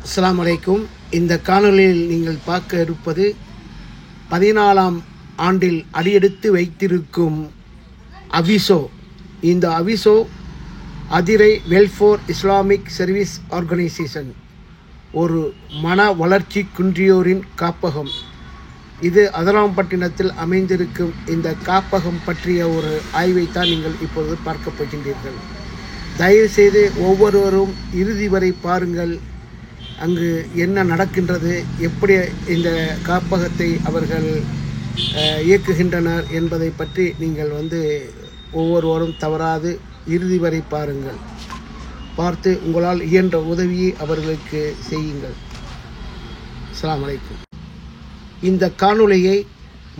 அஸ்ஸலாமு அலைக்கும். இந்த காணொளியில் நீங்கள் பார்க்க இருப்பது 14ஆம் ஆண்டில் அடியெடுத்து வைத்திருக்கும் அவிசோ. இந்த அவிசோ Adirai welfare Islamic service organisation, ஒரு மன வளர்ச்சி குன்றியோரின் காப்பகம். இது அதராம்பட்டினத்தில் அமைந்திருக்கும் இந்த காப்பகம் பற்றிய ஒரு ஆய்வைத்தான் நீங்கள் இப்பொழுது பார்க்க போகின்றீர்கள். தயவுசெய்து ஒவ்வொருவரும் இறுதி வரை பாருங்கள். அங்கு என்ன நடக்கின்றது, எப்படி இந்த காப்பகத்தை அவர்கள் இயக்குகின்றனர் என்பதை பற்றி நீங்கள் ஒவ்வொருவரும் தவறாது இறுதி வரை பாருங்கள். பார்த்து உங்களால் இயன்ற உதவியை அவர்களுக்கு செய்யுங்கள். அஸ்ஸலாமு அலைக்கும். இந்த காணொளியை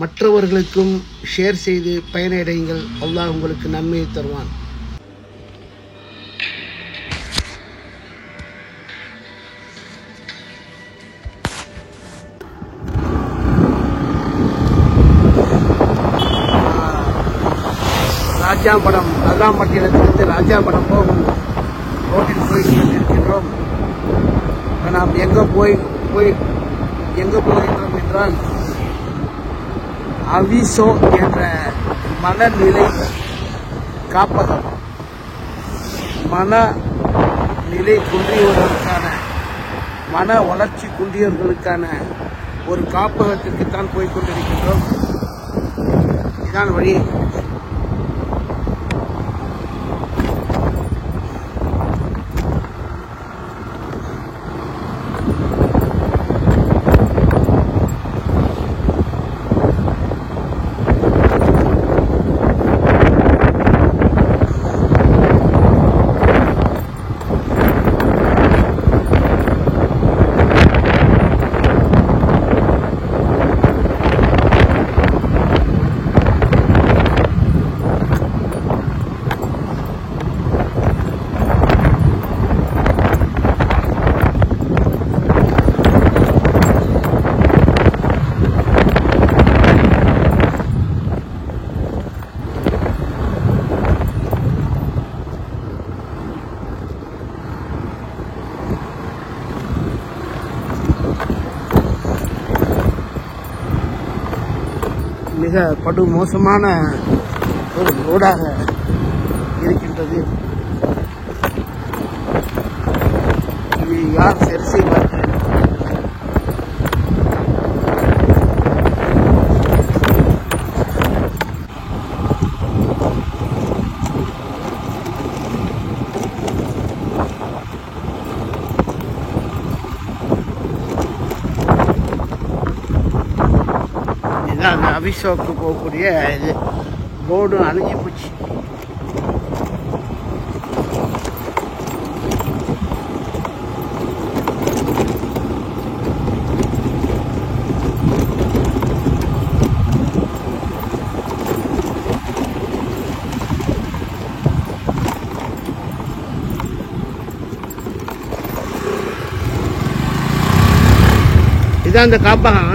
மற்றவர்களுக்கும் ஷேர் செய்து பயனடையுங்கள். அல்லாஹ் உங்களுக்கு நன்மையை தருவான். ராஜாபடம், அதராம்பட்டினத்திலிருந்து ராஜாபடம் போகும் ரோட்டில் போய் இருக்கின்றோம். நாம் எங்கே போகின்றோம் என்றால் அவிசோ என்ற மனநிலை காப்பகம், மனநிலை குன்றியவர்களுக்கான, மன வளர்ச்சி குன்றியவர்களுக்கான ஒரு காப்பகத்திற்குத்தான் போய்கொண்டிருக்கின்றோம். இதான் வழி. மிக படு மோசமான ஒரு ரோடாக இருக்கின்றது. இது யார் சரி செய்வார்கள்? அந்த அவிசோக்கு போகக்கூடிய இது போர்டும் அழிஞ்சு போச்சு. இதான் அந்த காப்பகம்.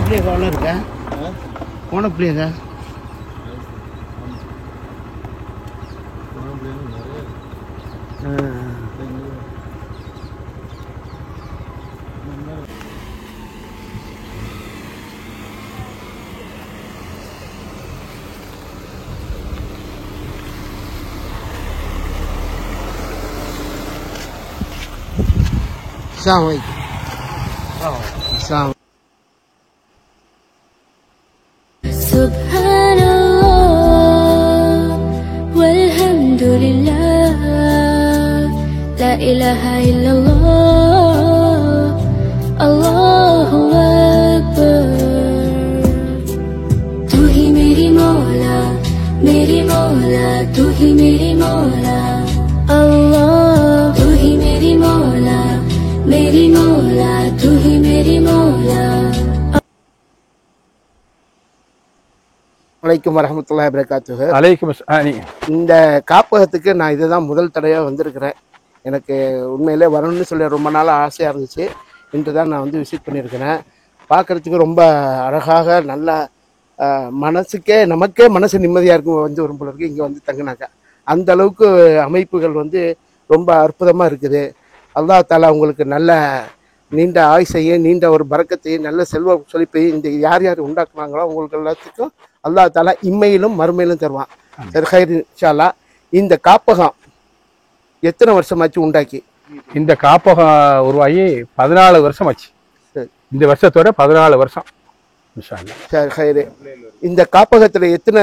பிள்ளைங்க எவ்வளோ இருக்கா? போன பிள்ளைங்க Subhanallah walhamdulillah la ilaha illallah Allahu akbar. Tu hi meri mawla tu hi meri mawla Allah. Tu hi meri mawla tu hi meri mawla. வலைக்கும் வரஹ்மத்துல்லாஹி வபரகாத்துஹு. அலைக்கும். இந்த காப்பகத்துக்கு நான் இதுதான் முதல் தடவையாக வந்திருக்கிறேன். எனக்கு உண்மையிலே வரணும்னு சொல்லி ரொம்ப நாள் ஆசையாக இருந்துச்சு. இன்று தான் நான் விசிட் பண்ணியிருக்கிறேன். பார்க்குறதுக்கு ரொம்ப அழகாக, நல்ல நமக்கே மனசு நிம்மதியாக இருக்கும். ஒரு பொருளுக்கு இங்கே தங்கினாக்கா அந்த அளவுக்கு அமைப்புகள் வந்து ரொம்ப அற்புதமாக இருக்குது. அல்லாஹ் தாலா உங்களுக்கு நல்ல நீண்ட ஆயுசையும் நீண்ட ஒரு பரக்கத்தையும் நல்ல செல்வ செழிப்பையும் இந்த யார் யார் உண்டாக்குனாங்களோ உங்களுக்கு எல்லாத்துக்கும் அல்லாஹ் தாலா இம்மையிலும் மறுமையிலும் தருவான். சரி ஹைர் இன்ஷா அல்லாஹ். இந்த காப்பகம் எத்தனை வருஷமாச்சு உண்டாக்கி? இந்த காப்பகம் உருவாகி 14 வருஷம் ஆச்சு. இந்த வருஷத்தோட 14 வருஷம் இன்ஷா அல்லாஹ். சரி ஹைர். இந்த காப்பகத்தில் எத்தனை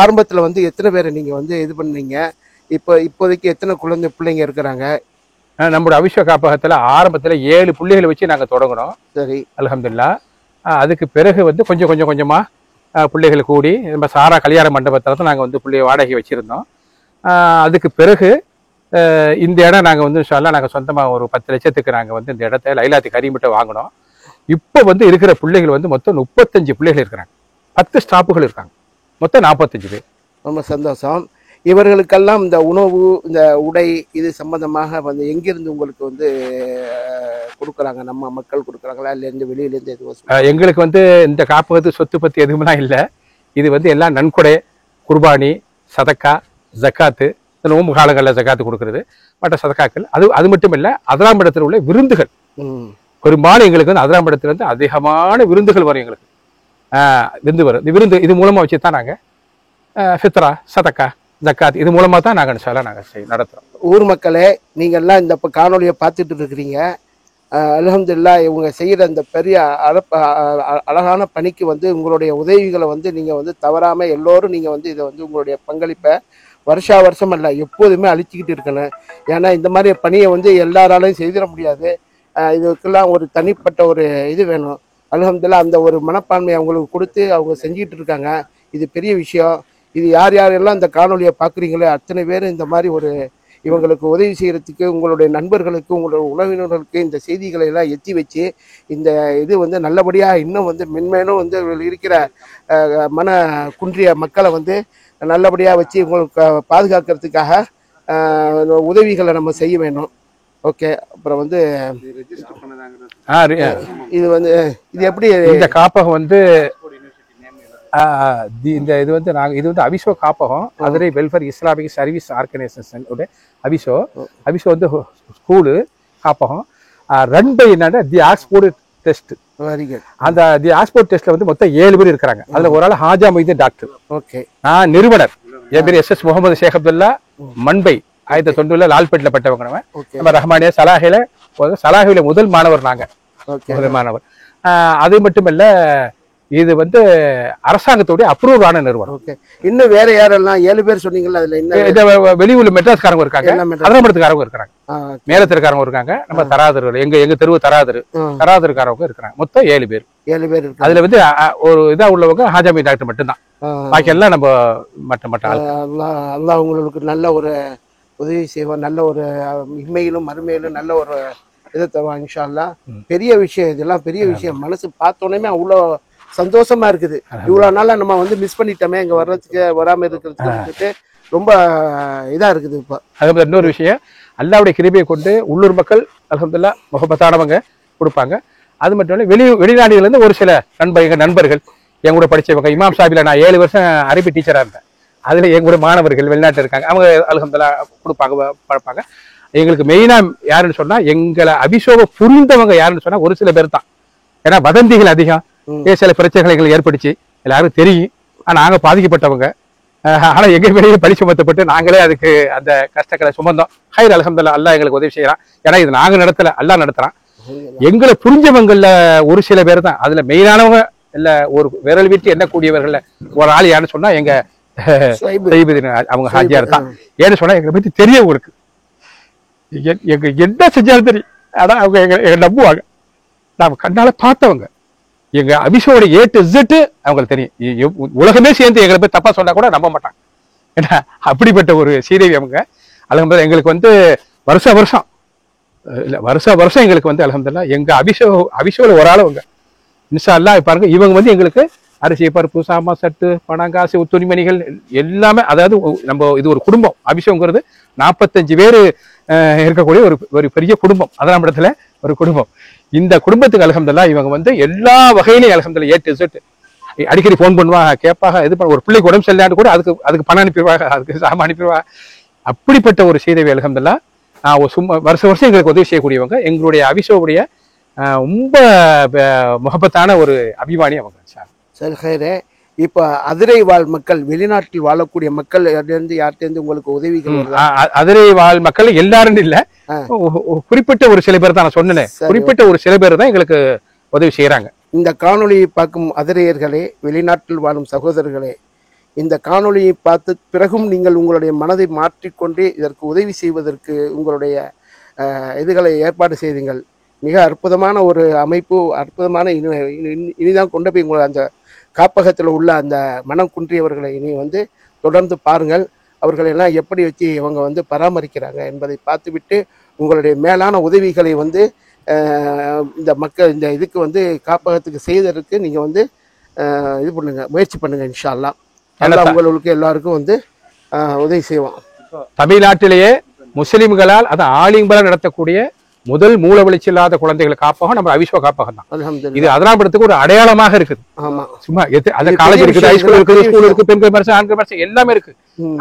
ஆரம்பத்தில் வந்து எத்தனை பேரை நீங்கள் வந்து இது பண்ணீங்க? இப்போதைக்கு எத்தனை பிள்ளைங்க இருக்கிறாங்க? நம்மளோட அபிஷேக காப்பகத்தில் ஆரம்பத்தில் 7 பிள்ளைகளை வச்சு நாங்கள் தொடங்கினோம். சரி அல்ஹம்துலில்லாஹ். அதுக்கு பிறகு வந்து கொஞ்சமாக பிள்ளைகள் கூடி நம்ம சாரா கல்யாண மண்டபத்தில் தான் நாங்கள் வந்து பிள்ளைய வாடகை வச்சுருந்தோம். அதுக்கு பிறகு இந்த இடம் நாங்கள் வந்து இன்ஷா அல்லாஹ் நாங்கள் சொந்தமாக ஒரு 10 லட்சத்துக்கு நாங்கள் வந்து இந்த இடத்த லைலாத்தி கரீமிட்ட வாங்கினோம். இப்போ வந்து இருக்கிற பிள்ளைகள் வந்து மொத்தம் 35 பிள்ளைகள் இருக்கிறாங்க. 10 ஸ்டாப்புகள் இருக்காங்க. மொத்தம் 45 பேர். ரொம்ப சந்தோஷம். இவர்களுக்கெல்லாம் இந்த உணவு இந்த உடை இது சம்பந்தமாக வந்து எங்கிருந்து உங்களுக்கு வந்து கொடுக்குறாங்க? நம்ம மக்கள் கொடுக்குறாங்களா இல்லை இந்த வெளியிலேருந்து எதுவும்? எங்களுக்கு வந்து இந்த காப்பகத்து சொத்து பற்றி எதுவுமெல்லாம் இல்லை. இது வந்து எல்லாம் நன்கொடை, குர்பானி, சதக்கா, ஜக்காத்து, இந்த நோம்பு காலங்களில் ஜக்காத்து கொடுக்கறது, மற்ற சதக்காக்கள். அது மட்டும் இல்லை, அதிராம்படத்தில் உள்ள விருந்துகள். பெரும்பாலும் எங்களுக்கு வந்து அதிராம்படத்தில் வந்து அதிகமான விருந்துகள் வரும். எங்களுக்கு விருந்து வரும். இந்த விருந்து இது மூலமாக வச்சு தான் நாங்கள் ஃபித்ரா, சதக்கா, ஜக்காத் இது மூலமாக தான் நாங்கள் நடத்துகிறோம். ஊர் மக்களே, நீங்கள்லாம் இந்த காணொலியை பார்த்துட்டு இருக்கிறீங்க. அல்ஹம்துலில்லாஹ். இவங்க செய்கிற இந்த பெரிய அழகான பணிக்கு வந்து உங்களுடைய உதவிகளை வந்து நீங்கள் வந்து தவறாமல் எல்லோரும் நீங்கள் வந்து இதை வந்து உங்களுடைய பங்களிப்பை வருஷம் அல்ல எப்போதுமே அழிச்சிக்கிட்டு இருக்கணும். ஏன்னா இந்த மாதிரி பணியை வந்து எல்லாராலையும் செய்திட முடியாது. இதுக்கெல்லாம் ஒரு தனிப்பட்ட ஒரு இது வேணும். அல்ஹம்துலில்லாஹ். அந்த ஒரு மனப்பான்மையை அவங்களுக்கு கொடுத்து அவங்க செஞ்சிகிட்டு இருக்காங்க. இது பெரிய விஷயம். இது யாரெல்லாம் இந்த காணொலியை பார்க்குறீங்களோ அத்தனை பேர் இந்த மாதிரி ஒரு இவங்களுக்கு உதவி செய்கிறதுக்கு உங்களுடைய நண்பர்களுக்கு உங்களுடைய உறவினர்களுக்கு இந்த செய்திகளை எல்லாம் எத்தி வச்சு இந்த இது வந்து நல்லபடியாக இன்னும் வந்து மென்மேலும் வந்து இருக்கிற மன குன்றிய மக்களை வந்து நல்லபடியாக வச்சு உங்களுக்கு பாதுகாக்கிறதுக்காக உதவிகளை நம்ம செய்ய வேணும். ஓகே. அப்புறம் வந்து இது வந்து இது எப்படி இந்த காப்பகம் வந்து இந்த இது வந்து இது வந்து அபிஷோ காப்பகம், Madurai welfare Islamic service organisation அபிஷோ வந்து ஸ்கூலு காப்பகம் ரன் பை என்னன்னா தி ஆக்ஸ்போர்ட் டெஸ்ட். அந்த தி ஆக்ஸ்போர்ட் டெஸ்ட்ல வந்து மொத்தம் 7 பேர் இருக்கிறாங்க. அதுல ஒரு ஆள் ஹாஜா மொய்தீன் டாக்டர். ஓகே. நான் நிறுவனர். என் பேர் SS முகமது ஷேக் அப்துல்லா. மண்பை 1990 லால்பேட்டில் பட்டவங்க. நம்ம ரஹ்மானியா சலாஹில முதல் மாணவர். நாங்க முதல் மாணவர். அது மட்டுமல்ல, இது வந்து அரசாங்கத்தோடைய அப்ரூவ் ஆன நிறுவனம். இன்னும் வேற யாரெல்லாம் 7 பேர் சொன்னீங்கல்ல, அதுல என்ன வெளியூர்ல மெட்ராஸ்காரங்க இருக்காங்க, அதிரம்படத்துக்காரங்க இருக்காங்க, மேலத்திற்காரங்க இருக்காங்க, நம்ம தராதர் எங்க தெருவு தராதருக்காரவங்க இருக்கிறாங்க. மொத்தம் 7 பேர். அதுல வந்து ஒரு இதா உள்ளவங்க ஹாஜாமி டாக்டர் மட்டும்தான். பாக்கி எல்லாம் நம்ம மற்ற ஆள். அல்லாஹ் உங்களுக்கு நல்ல ஒரு உதவி செய்வோம். நல்ல ஒரு இம்மையிலும் மறுமையிலும் நல்ல ஒரு இதை தருவாங்க இன்ஷா அல்லாஹ். பெரிய விஷயம், இதெல்லாம் பெரிய விஷயம். மனசு பார்த்தோன்னே அவ்வளோ சந்தோஷமா இருக்குது. இவ்வளவு நாளா நம்ம வந்து மிஸ் பண்ணிட்டோமே இங்க வர்றதுக்கு வராம இருக்கிறதுக்கு ரொம்ப இதா இருக்குது. இப்போ அது இன்னொரு விஷயம், அல்லாஹ்வுடைய கிருபையை கொண்டு உள்ளூர் மக்கள் அல்ஹம்துலில்லாஹ் முகபத்தானவங்க கொடுப்பாங்க. அது மட்டும் இல்லை, வெளிநாடுகள்ல இருந்து ஒரு சில நண்பர்கள் என் கூட படிச்சவங்க. இமாம் சாஹிப்ல நான் 7 வருஷம் அரபி டீச்சரா இருந்தேன். அதுல எங்க கூட மாணவர்கள் வெளிநாட்டு இருக்காங்க. அவங்க அல்ஹம்துலில்லாஹ் பார்ப்பாங்க. எங்களுக்கு மெயினா யாருன்னு சொன்னா, எங்களை அபிஷோக புரிந்தவங்க யாருன்னு சொன்னா ஒரு சில பேர் தான். ஏன்னா வதந்திகள் அதிகம், சில பிரச்சனைகள் எங்களுக்கு ஏற்படுச்சு, எல்லாரும் தெரியும். ஆனா நாங்க பாதிக்கப்பட்டவங்க. ஆனா எங்க மேலேயே பழி சுமத்தப்பட்டு நாங்களே அதுக்கு அந்த கஷ்டங்களை சுமந்தோம். ஹைர் அல்ஹம்துலில்லாஹ். அல்லாஹ் எங்களுக்கு உதவி செய்யறான். ஏன்னா இது நாங்க நடத்தல, அல்லாஹ் நடத்துறான். எங்களை புரிஞ்சவங்கள்ல ஒரு சில பேர் தான். அதுல மெயினானவங்க இல்ல, ஒரு விரல் வீட்டு என்ன கூடியவர்கள்ல ஒரு ஆள் யாருன்னு சொன்னா எங்க அவங்க ஹாஜியார் தான். ஏன்னு சொன்னா எங்களை பத்தி தெரிய இருக்கு. எங்க என்ன செஞ்சாலும் தெரியும். ஆனா அவங்க எங்க நம்புவாங்க. நாம கண்ணால பார்த்தவங்க. எங்க அபிஷோட A to Z அவங்களுக்கு தெரியும். உலகமே சேர்ந்து எங்களை போய் தப்பா சொன்னா கூட நம்ப மாட்டாங்க. ஏன்னா அப்படிப்பட்ட ஒரு சீதேவி அவங்க. அல்ஹம்துலில்லாஹ். எங்களுக்கு வந்து வருஷம் எங்களுக்கு வந்து அல்ஹம்துலில்லாஹ் எங்க அபிஷோல ஒரு ஆளவங்க இன்ஷா அல்லாஹ் பாருங்க. இவங்க வந்து எங்களுக்கு அரிசி, பருப்பு, சாமா, சட்டு, பணம், காசு, துணிமணிகள் எல்லாமே. அதாவது நம்ம இது ஒரு குடும்பம். அபிஷேகங்கிறது 45 பேர் இருக்கக்கூடிய ஒரு பெரிய குடும்பம். அதெல்லாம் இடத்துல ஒரு குடும்பம். இந்த குடும்பத்துக்கு அல்ஹம்துலில்லாஹ் இவங்க வந்து எல்லா வகையிலையும் அல்ஹம்துலில்லாஹ் A to Z அடிக்கடி ஃபோன் பண்ணுவாங்க, கேட்பாங்க, இது பண்ண ஒரு பிள்ளைக்கு உடம்பு சரியில்லான்னு கூட அதுக்கு பணம் அனுப்பிடுவாங்க, அதுக்கு சாமான் அனுப்பிடுவாங்க. அப்படிப்பட்ட ஒரு செய்தவை அல்ஹம்துலில்லாஹ். சும்மா வருஷம் எங்களுக்கு உதவி செய்யக்கூடியவங்க. எங்களுடைய அவிஷோவுடைய ரொம்ப முகப்பத்தான ஒரு அபிமானி அவங்க. சரி ஹைரே. இப்போ அதிரை வாழ் மக்கள், வெளிநாட்டில் வாழக்கூடிய மக்கள் யார்கிட்டேருந்து உங்களுக்கு உதவிகள் வருதா? அதிரை வாழ் மக்கள் எல்லாரும் இல்ல, குறிப்பிட்ட ஒரு சில பேர் தான். நான் சொன்னேன், குறிப்பிட்ட ஒரு சில பேர் தான் எங்களுக்கு உதவி செய்யறாங்க. இந்த காணொளியை பார்க்கும் அதிரையர்களே, வெளிநாட்டில் வாழும் சகோதரர்களே, இந்த காணொளியை பார்த்து பிறகும் நீங்கள் உங்களுடைய மனதை மாற்றிக்கொண்டு இதற்கு உதவி செய்வதற்கு உங்களுடைய இதுகளை ஏற்பாடு செய்தீங்கள். மிக அற்புதமான ஒரு அமைப்பு, அற்புதமான இனிதான் கொண்டு போய் உங்களை அந்த காப்பகத்தில் உள்ள அந்த மனம் குன்றியவர்களை இனி வந்து தொடர்ந்து பாருங்கள். அவர்களெல்லாம் எப்படி வச்சு இவங்க வந்து பராமரிக்கிறாங்க என்பதை பார்த்துவிட்டு உங்களுடைய மேலான உதவிகளை வந்து இந்த மக்கள் இந்த இதுக்கு வந்து காப்பகத்துக்கு செய்வதற்கு நீங்கள் வந்து இது பண்ணுங்க, முயற்சி பண்ணுங்க. இன்ஷா அல்லாஹ் அல்லாஹ் உங்களுக்கு எல்லாருக்கும் வந்து உதவி செய்வோம். தமிழ்நாட்டிலேயே முஸ்லிம்களால் அது ஆலிம்பலம் நடத்தக்கூடிய முதல் மூல வெளிச்சி இல்லாத குழந்தைகள் காப்பகம் நம்ம அவிஸ்வ காப்பகம் தான். இது அதனாபுரத்துக்கு ஒரு அடையாளமாக இருக்குது. ஆமா, சும்மா அது காலேஜ் இருக்குது, ஹைஸ்கூல் இருக்குது, ஸ்கூல் இருக்கு, பெண்கள் மரசு, ஆண்கள் மரசு எல்லாமே இருக்கு.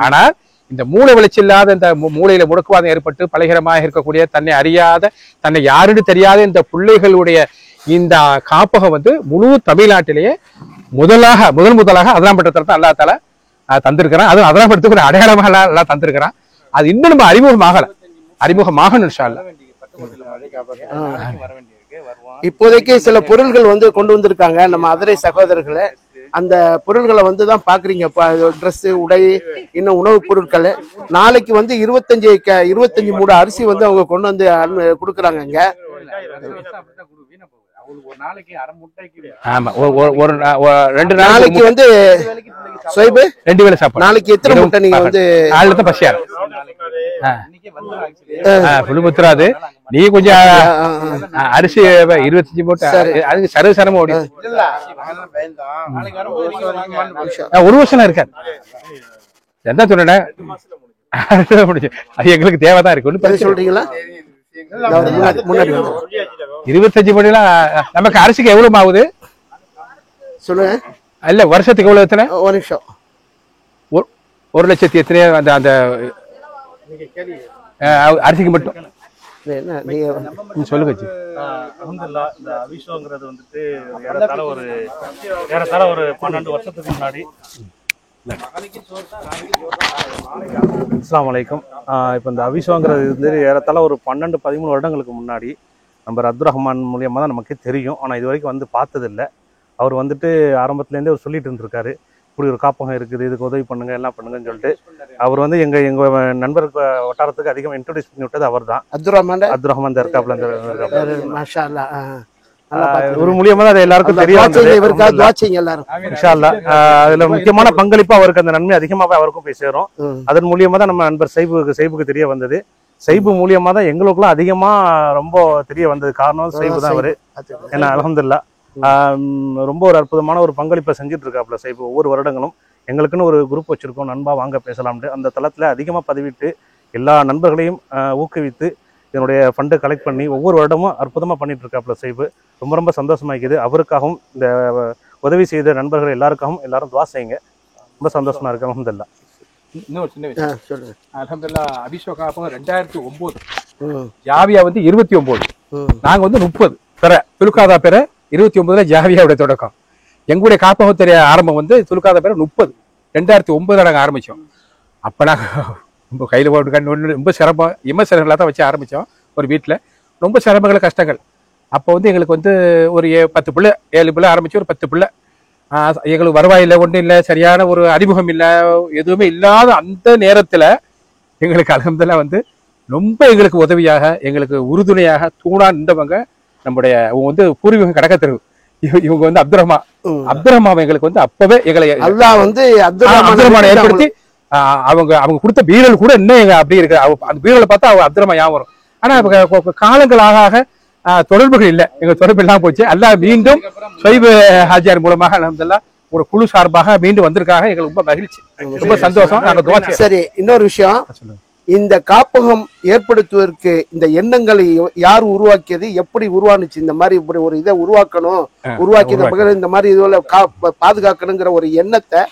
ஆனால் இந்த மூல வெளிச்சி இல்லாத இந்த மூளையில முடக்குவாதம் ஏற்பட்டு பலகரமாக இருக்கக்கூடிய, தன்னை அறியாத, தன்னை யாருன்னு தெரியாத இந்த பிள்ளைகளுடைய இந்த காப்பகம் வந்து முழு தமிழ்நாட்டிலேயே முதலாக அதனாபுரத்தில் தான் அல்லா தால தந்திருக்கிறான். அது அதனாபுரத்துக்கு ஒரு அடையாளமாக எல்லாம் தந்திருக்கிறான். அது இன்னும் நம்ம அறிமுகமாகணும் இன்ஷா அல்லாஹ். இப்போதைக்கு சில பொருள்கள் வந்து கொண்டு வந்திருக்காங்க நம்ம அதிரை சகோதரர்களை. அந்த பொருள்களை வந்து தான் பாக்குறீங்க. ட்ரெஸ், உடை, இன்னும் உணவுப் பொருட்கள். நாளைக்கு வந்து 25 மூட அரிசி வந்து அவங்க கொண்டு வந்து கொடுக்குறாங்க. இங்க நாளைக்கு வந்து 2 வேளை சாப்பாடு. நாளைக்கு எத்தனை முட்டை நீங்க வந்து பசியாரு புழுமுத்துறாது. நீ கொஞ்சம் அரிசி 25 மூட்டை அதுக்கு சரசரமா ஓடி ஒரு வருஷம் இருக்காது. என்ன சொன்னேன், அது எங்களுக்கு தேவைதான் இருக்கு. சொல்றீங்களா? 25 மணிலாம் நமக்கு அரிசிக்கு எவ்வளவு ஆகுது சொல்லுங்க. இல்ல வருஷத்துக்கு எவ்வளவு? எத்தனை? ஒரு நிமிஷம். 1 லட்சத்தி எத்தனை அந்த அந்த அரிசிக்கு மட்டும் சொல்லுங்க. அல்ஹம்துலில்லாஹ், இந்த அவிஷோங்கிறது வந்துட்டு ஏறத்தாழ ஒரு 12 வருஷத்துக்கு முன்னாடி. அஸ்ஸலாமு அலைக்கும். இப்போ இந்த அவிஷோங்கிறது வந்து ஏறத்தாழ ஒரு 12-13 வருடங்களுக்கு முன்னாடி நம்பர் அப்துல் ரஹ்மான் மூலியமாக தான் நமக்கே தெரியும். ஆனால் இது வரைக்கும் வந்து பார்த்ததில்லை. அவர் வந்துட்டு ஆரம்பத்துலேருந்தே அவர் சொல்லிட்டு இருந்திருக்காரு, இப்படி ஒரு காப்பகம் இருக்குது, இதுக்கு உதவி பண்ணுங்க, எல்லாம் பண்ணுங்கன்னு சொல்லிட்டு. அவர் வந்து எங்க நண்பருக்கு வட்டாரத்துக்கு அதிகம் இன்ட்ரோடியூஸ் பண்ணி விட்டது அவர் தான். அப்துல் ரஹ்மான் இருக்காப்ல. ஒரு மூலியமா தான் அது எல்லாருக்கும் தெரியும். இன்ஷா அல்லாஹ் அதுல முக்கியமான பங்களிப்பு அவருக்கு, அந்த நன்மை அதிகமாவே அவருக்கும் போய் சேரும். அதன் மூலியமா தான் நம்ம நண்பர் சைபுக்கு தெரிய வந்தது. சைபு மூலியமா தான் எங்களுக்குலாம் அதிகமா ரொம்ப தெரிய வந்தது. காரணம் சைபு தான் அவரு. ஏன்னா அல்ஹம்துலில்லாஹ் ரொம்ப ஒரு அற்புதமான ஒரு பங்களிப்பை செஞ்சுட்டு இருக்காப்புல சைபு. ஒவ்வொரு வருடங்களும் எங்களுக்குன்னு ஒரு குரூப் வச்சிருக்கோம், நண்பா வாங்க பேசலாம்னு. அந்த தளத்துல அதிகமா பதிவிட்டு எல்லா நண்பர்களையும் ஊக்குவித்து இதனுடைய ஃபண்டை கலெக்ட் பண்ணி ஒவ்வொரு வருடமும் அற்புதமா பண்ணிட்டு இருக்காப்புல சைபு. ரொம்ப ரொம்ப சந்தோஷமாக்குது. அவருக்காகவும் இந்த உதவி செய்த நண்பர்கள் எல்லாருக்காகவும் எல்லாரும் துவா செய்யுங்க. ரொம்ப சந்தோஷமா இருக்கு. அல்ஹம்துலில்லாஹ். இன்னொரு சின்ன விஷயம் சொல்லுங்க. அல்ஹம்துலில்லாஹ் அபிஷோ காப்பகம் 2009, ஜாவியா வந்து 29, நாங்க வந்து 30 பெற துலுக்காதா பெற 29ல ஜாவியாவுடைய தொடக்கம். எங்களுடைய காப்பகத்துடைய ஆரம்பம் வந்து துலுக்காதா பெற 30 2009 நாங்கள் ஆரம்பித்தோம். அப்போ நாங்கள் ரொம்ப கையில் போட்டு கண்ணு ரொம்ப சிரமம், விமர்சனங்களாக தான் வச்சு ஆரம்பித்தோம். ஒரு வீட்டில் ரொம்ப சிரமங்கள், கஷ்டங்கள். அப்போ வந்து எங்களுக்கு வந்து ஒரு 10 பிள்ளை 7 பிள்ளை ஆரம்பிச்சு ஒரு 10 பிள்ளை. எங்களுக்கு வருவாயில் ஒன்றும் இல்லை, சரியான ஒரு அறிமுகம் இல்லை, எதுவுமே இல்லாத அந்த நேரத்தில் எங்களுக்கு அல்ஹம்துலில்லாஹ் வந்து ரொம்ப எங்களுக்கு உதவியாக, எங்களுக்கு உறுதுணையாக தூணா நின்றவங்க நம்முடைய வந்து பூர்வீகம் கடக்கத்தெரு. இவங்க வந்து அப்துல் ரஹ்மான் எங்களுக்கு வந்து அப்பவே எங்களை அல்லாஹ் வந்து அப்துல் ரஹ்மானை ஏற்படுத்தி அவங்க கொடுத்த பீரல் கூட இன்னும் அப்படி இருக்கு. அந்த பீரலை பார்த்தா அவங்க அப்துல் ரஹ்மான் ஞாபகம் வரும். ஆனா காலங்கள் ஆக தொடர்புகள் இல்லை, எங்க தொடர்பு இல்லாம போச்சு. அல்லாஹ் மீண்டும் சைபு ஹாஜியார் மூலமாக அல்ஹம்துலில்லாஹ் ஒரு குழு சார்பாக மீண்டும் வந்திருக்காங்க. எங்களுக்கு ரொம்ப மகிழ்ச்சி, ரொம்ப சந்தோஷம். நாங்க துவா. சரி, இன்னொரு விஷயம், இந்த காப்பகம் ஏற்படுத்துவதற்கு இந்த எண்ணங்களை யார் உருவாக்கியது, எப்படி உருவானுச்சு? இந்த மாதிரி இப்படி ஒரு இதை உருவாக்கணும், உருவாக்கி இந்த மாதிரி இதுல பாதுகாக்கணுங்கிற ஒரு எண்ணத்தை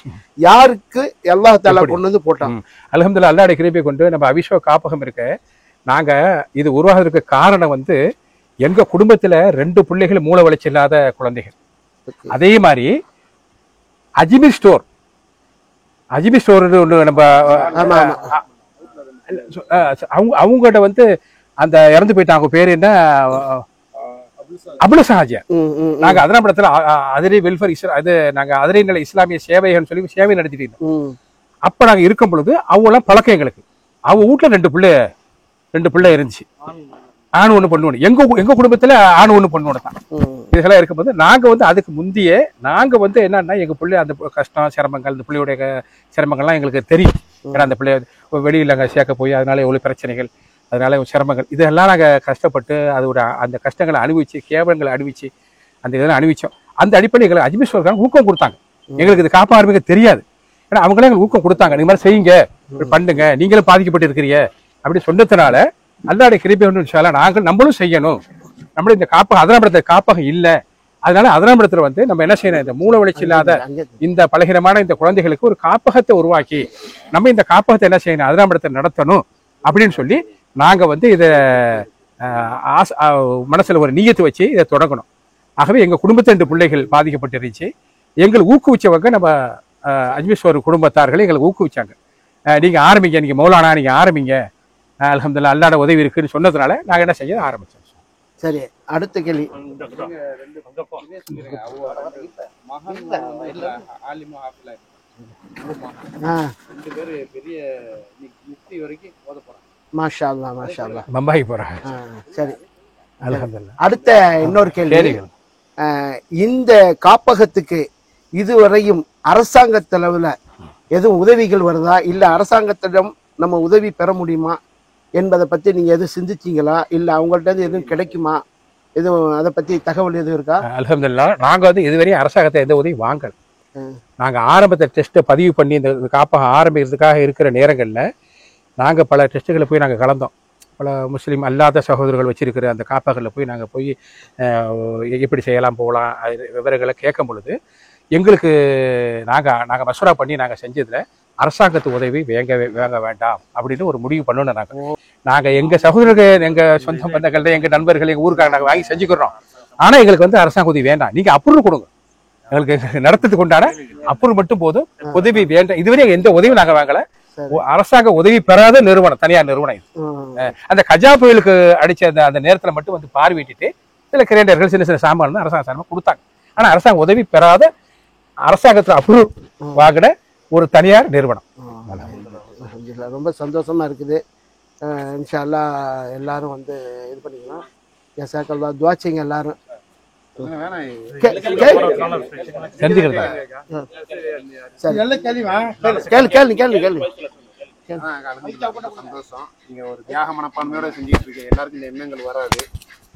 யாருக்கு அல்லாஹ் தஆலா கொண்டு வந்து போட்டாங்க? அல்ஹம்துலில்லாஹ், அல்லாஹ்வுடைய கிருபையை கொண்டு நம்ம அபிஷோ காப்பகம் இருக்கு. நாங்க இது உருவாகிறதுக்கு காரணம் வந்து எங்க குடும்பத்துல 2 பிள்ளைகள் மூளை வளர்ச்சி இல்லாத குழந்தைகள். அதே மாதிரி அஜ்மீர் ஸ்டோர் ஒன்று நம்ம அவங்ககிட்ட வந்து அந்த இறந்து போயிட்டாங்க, பேர் என்ன, அபுல் சஹாஜியா. நாங்க அதனாபுரத்துல அதிரை வெல்ஃபேர் அது நாங்க அதிரை நிலை இஸ்லாமிய சேவைன்னு சொல்லி சேவை நடத்திட்டு இருந்தோம். அப்ப நாங்க இருக்கும் பொழுது அவங்க எல்லாம் பழக்கம் எங்களுக்கு. அவங்க வீட்டுல 2 பிள்ளை இருந்துச்சு, ஆண் ஒண்ணு பொண்ணு ஒண்ணு. எங்க குடும்பத்துல ஆண் ஒண்ணு பொண்ணு ஒண்ணு தான். இதெல்லாம் இருக்கும்போது நாங்க வந்து அதுக்கு முந்தையே நாங்க வந்து என்னன்னா எங்க பிள்ளை அந்த கஷ்டம் சிரமங்கள், இந்த பிள்ளையுடைய சிரமங்கள்லாம் எங்களுக்கு தெரியும். ஏன்னா அந்த பிள்ளைய வெளியில் அங்கே சேர்க்க போய் அதனால எவ்வளவு பிரச்சனைகள், அதனால சிரமங்கள், இதெல்லாம் நாங்க கஷ்டப்பட்டு அதோட அந்த கஷ்டங்களை அனுபவிச்சு, கேவலங்களை அனுபவிச்சு, அந்த இதெல்லாம் அனுபவிச்சோம். அந்த அடிப்படையில் எங்களுக்கு அஜ்மீர் ஸ்டோர்காரங்க ஊக்கம் கொடுத்தாங்க. எங்களுக்கு இது காப்ப ஆரம்பிக்க தெரியாது. ஏன்னா அவங்களே எங்களுக்கு ஊக்கம் கொடுத்தாங்க, நீங்க மாதிரி செய்யுங்க, பண்ணுங்க, நீங்களும் பாதிக்கப்பட்டு இருக்கிறீங்க அப்படி சொன்னதுனால அல்லாஹ்வுடைய கிருபை ஒன்று இன்ஷா அல்லாஹ் நம்மளும் செய்யணும். நம்மளும் இந்த காப்பகம் அதனாபுரத்துல காப்பகம் இல்லை, அதனால அதனாபுரத்துல வந்து நம்ம என்ன செய்யணும், இந்த மூளை வளர்ச்சி இல்லாத இந்த பலகீனமான இந்த குழந்தைகளுக்கு ஒரு காப்பகத்தை உருவாக்கி நம்ம இந்த காப்பகத்தை என்ன செய்யணும், அதனாபுரத்தை நடத்தணும் அப்படின்னு சொல்லி நாங்க வந்து இதை மனசுல ஒரு நீயத்து வச்சு இதை தொடங்கணும். ஆகவே எங்க குடும்பத்தை 2 பிள்ளைகள் பாதிக்கப்பட்டிருந்துச்சு. எங்களை ஊக்குவிச்சவங்க நம்ம அஜ்மீர் ஸ்டோர் குடும்பத்தார்கள் எங்களுக்கு ஊக்குவிச்சாங்க. நீங்க ஆரம்பிங்க, நீங்க மௌலானா நீங்க ஆரம்பிங்க, அல்ஹம்துலில்லாஹ் அல்லாஹ்வோட உதவி இருக்குன்னு சொன்னதுனால நாங்க என்ன செய்ய ஆரம்பிச்சோம். சரி, அடுத்த கேள்வி. மாஷா அல்லாஹ், மாஷா அல்லாஹ், பம்பாய் போறாங்க. சரி, அல்ஹம்துலில்லாஹ். அடுத்த இன்னொரு கேள்வி. இந்த காப்பகத்துக்கு இதுவரையும் அரசாங்க செலவுல எதுவும் உதவிகள் வருதா, இல்ல அரசாங்கத்திடம் நம்ம உதவி பெற முடியுமா என்பதை பத்தி நீங்க எதுவும் சிந்திச்சீங்களா, இல்ல அவங்கள்ட்ட இருந்து எதுவும் கிடைக்குமா, எதுவும் அதை பத்தி தகவல் எதுவும் இருக்கா? அல்ஹம்துலில்லாஹ், நாங்க வந்து இதுவரையும் அரசாங்கத்தை எந்த உதவி வாங்கல. நாங்க ஆரம்பத்தை டெஸ்ட்டை பதிவு பண்ணி இந்த காப்பகம் ஆரம்பிக்கிறதுக்காக இருக்கிற நேரங்கள்ல நாங்க பல டெஸ்ட்டுகளை போய் நாங்க கலந்தோம். பல முஸ்லீம் அல்லாத சகோதரர்கள் வச்சிருக்கிற அந்த காப்பகங்களில் போய் நாங்கள் போய் எப்படி செய்யலாம் போகலாம் விவரங்களை கேட்கும் பொழுது எங்களுக்கு நாங்கள் மசூரா பண்ணி நாங்கள் செஞ்சதில் அரசாங்கத்து உதவி வாங்க வேண்டாம் அப்படின்னு ஒரு முடிவு பண்ணணும். நாங்கள் எங்கள் சகோதரர்கள், எங்கள் சொந்த பந்தங்கள், எங்கள் நண்பர்கள், எங்கள் ஊருக்காக நாங்கள் வாங்கி செஞ்சுக்கிறோம். ஆனால் எங்களுக்கு வந்து அரசாங்க உதவி வேண்டாம், நீங்கள் அப்ரூவ் கொடுங்க, எங்களுக்கு நடத்துறதுக்கு உண்டான அப்ரூவ் மட்டும் போதும், உதவி வேண்டாம். இதுவரை எந்த உதவியும் நாங்கள் வாங்கலை. அரசாங்க உதவி பெறாத நிறுவனம், தனியார் நிறுவனம் இது. அந்த கஜா புயலுக்கு அடிச்ச அந்த நேரத்துல மட்டும் வந்து பார்வையிட்டு சில கிரைண்டர்கள், சின்ன சின்ன சாமான் அரசாங்க சார்பாக கொடுத்தாங்க. ஆனா அரசாங்க உதவி பெறாத, அரசாங்கத்துல அப்ரூவ் வாங்கின ஒரு தனியார் நிறுவனம். ரொம்ப சந்தோஷமா இருக்குது. இன்ஷா அல்லாஹ் எல்லாரும் வந்து இது பண்ணிக்கலாம். ஜஸாக்கல்லாஹ், துஆ செய்யுங்க எல்லாரும். சந்தோஷம். நீங்க ஒரு தியாக மனப்பான்மையோட செஞ்சுட்டு இருக்கீங்க. எல்லாருக்கும் இந்த எண்ணங்கள் வராது.